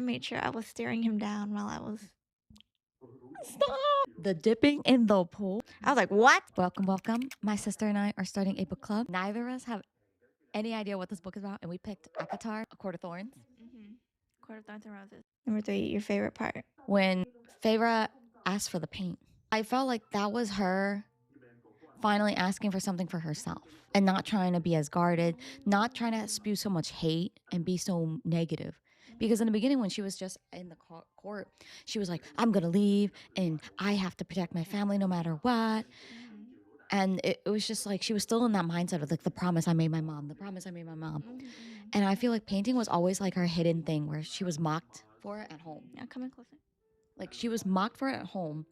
I made sure I was staring him down while I was. Stop! The dipping in the pool. I was like, what? Welcome, welcome. My sister and I are starting a book club. Neither of us have any idea what this book is about, and we picked Akatar, A Court of Thorns. Court of Thorns and Roses. Number 3, your favorite part. When Feyre asked for the paint, I felt like that was her finally asking for something for herself and not trying to be as guarded, not trying to spew so much hate and be so negative. Because in the beginning, when she was just in the court, she was like, I'm going to leave and I have to protect my family no matter what. And it was just like she was still in that mindset of like the promise I made my mom, the promise I made my mom. And I feel like painting was always like her hidden thing where she was mocked for it at home. Yeah, come in closer. Like she was mocked for it at home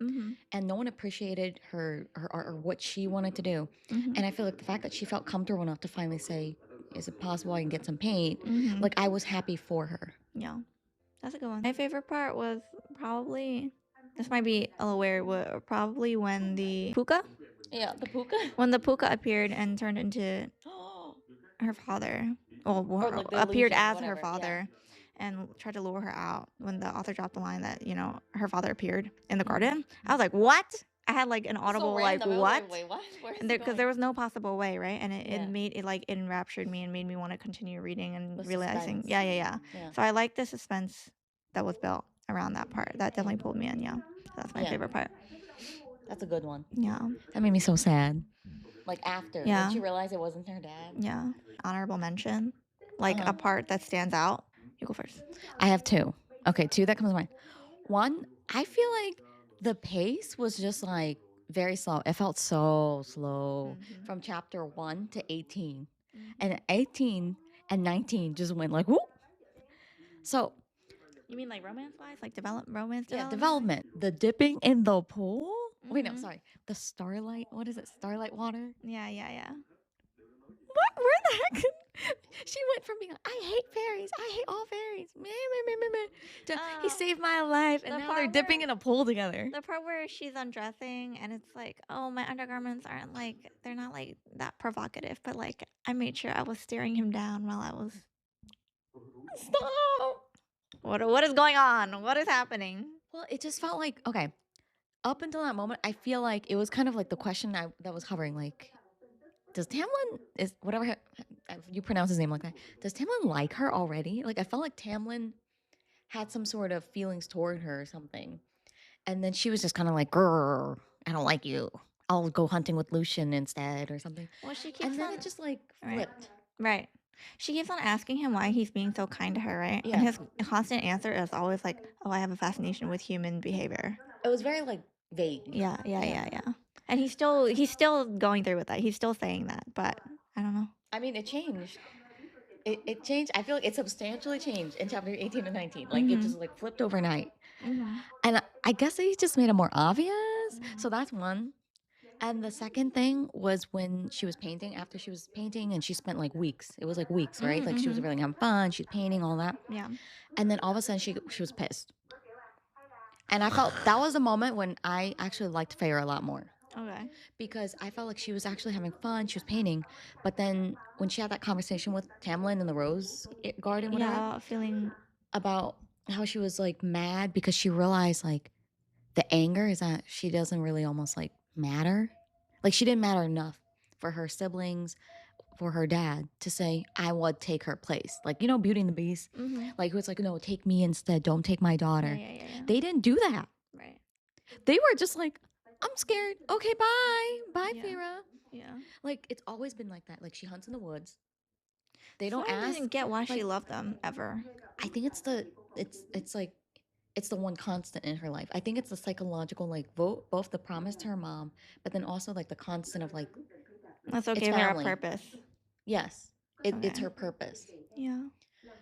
and no one appreciated her art or what she wanted to do. And I feel like the fact that she felt comfortable enough to finally say, is it possible I can get some paint? Like I was happy for her. Yeah, that's a good one. My favorite part was probably, this might be a little weird, probably when the puka? Yeah, the puka. When the puka appeared and turned into her father. Well, like appeared illusion, as whatever, her father. And tried to lure her out when the author dropped the line that, her father appeared in the garden. I was like, what? I had like an audible like, what? Like, wait, what? Because there was no possible way, right? And it made it like enraptured me and made me want to continue reading and realizing, yeah. So I like the suspense that was built around that part. That definitely pulled me in. Yeah, so that's my favorite part. That's a good one. Yeah, that made me so sad. Like after, Yeah. when she realized it wasn't her dad. Yeah, honorable mention, like a part that stands out. You go first. I have 2. Okay, 2 that comes to mind. One, I feel like the pace was just like very slow. It felt so slow from chapter 1 to 18. And 18 and 19 just went like, whoop. So, You mean like romance-wise? Like romance development. The dipping in the pool? Wait, no, sorry. The starlight, what is it? Starlight water? Yeah. What? Where the heck? She went from being like, I hate fairies. I hate all fairies. Meh, meh, meh, meh, meh, to, he saved my life. And now they're dipping in a pool together. The part where she's undressing and it's like, oh, my undergarments aren't like, they're not like that provocative, but like I made sure I was staring him down while I was. Stop. What is going on? What is happening? Well, it just felt like, okay, up until that moment, I feel like it was kind of like the question that was hovering, like, does Tamlin, is whatever you pronounce his name like that, does Tamlin like her already? Like, I felt like Tamlin had some sort of feelings toward her or something. And then she was just kind of like, grrr, I don't like you. I'll go hunting with Lucian instead or something. Well, she keeps And then on, it just like flipped. Right. She keeps on asking him why he's being so kind to her, right? And his constant answer is always like, oh, I have a fascination with human behavior. It was very like vague. Yeah. And he's still going through with that. He's still saying that, but I don't know. I mean, it changed. It changed. I feel like it substantially changed in chapter 18 and 19. Like it just like flipped overnight. And I guess they just made it more obvious. So that's one. And the second thing was when she was painting, after she was painting and she spent like weeks. It was like weeks, right? Like she was really having fun. She's painting, all that. Yeah. And then all of a sudden she was pissed. And I felt that was the moment when I actually liked Feyre a lot more. Okay. Because I felt like she was actually having fun. She was painting. But then when she had that conversation with Tamlin in the rose garden, whatever. Yeah, feeling about how she was like mad because she realized like the anger is that she doesn't really almost like matter. Like she didn't matter enough for her siblings, for her dad to say, I would take her place. Like, Beauty and the Beast. Like who's like, no, take me instead. Don't take my daughter. Yeah. They didn't do that. Right. They were just like, I'm scared. Okay, bye. Bye, Feyre. Yeah. Like it's always been like that. Like she hunts in the woods. They don't ask. I didn't get why she loved them ever. I think it's the one constant in her life. I think it's the psychological, like both the promise to her mom, but then also like the constant of like. That's what gave her a purpose. Yes, it's her purpose. Yeah.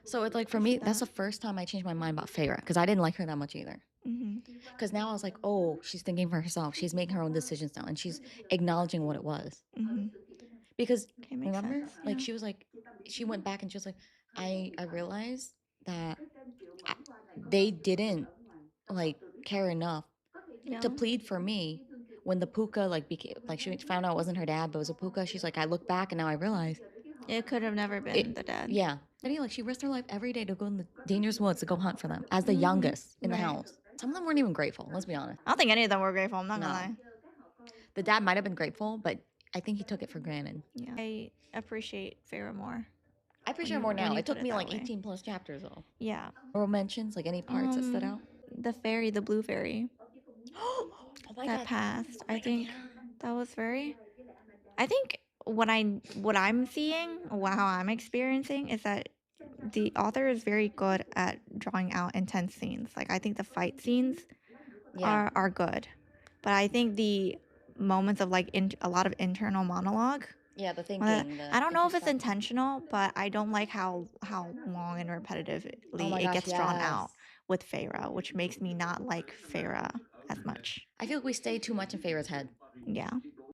So it's like for me, that's the first time I changed my mind about Feyre because I didn't like her that much either. Because now I was like, oh, she's thinking for herself. She's making her own decisions now, and she's acknowledging what it was. Because remember, like she was like, she went back and she was like, I realized that they didn't like care enough to plead for me when the puka like became like she found out it wasn't her dad but it was a puka. She's like, I look back and now I realize It could have never been It the dad. yeah. I mean, like, she risked her life every day to go in the dangerous woods to go hunt for them as the Mhm. youngest in the Right. house. Some of them weren't even grateful, let's be honest. I don't think any of them were grateful, I'm not gonna No. lie. The dad might have been grateful, but I think he took it for granted. Yeah. I appreciate Feyre more I when appreciate her you more when now. you It put took it me, that like, way. 18 plus chapters, though. Yeah. Or mentions, like, any parts that stood out? The fairy, the blue fairy Oh my that god. passed. Oh I my god, think yeah. that was very I think what I'm seeing, how I'm experiencing is that the author is very good at drawing out intense scenes. Like I think the fight scenes Yeah. are good. But I think the moments of like a lot of internal monologue, Yeah, the uh, thinking, the I don't know if it's introspective. intentional, but I don't like how long and Oh repetitively my it gosh, gets drawn out yes. with Feyre, which makes me not like Feyre as much. I feel like we stay too much in Feyre's head. Yeah.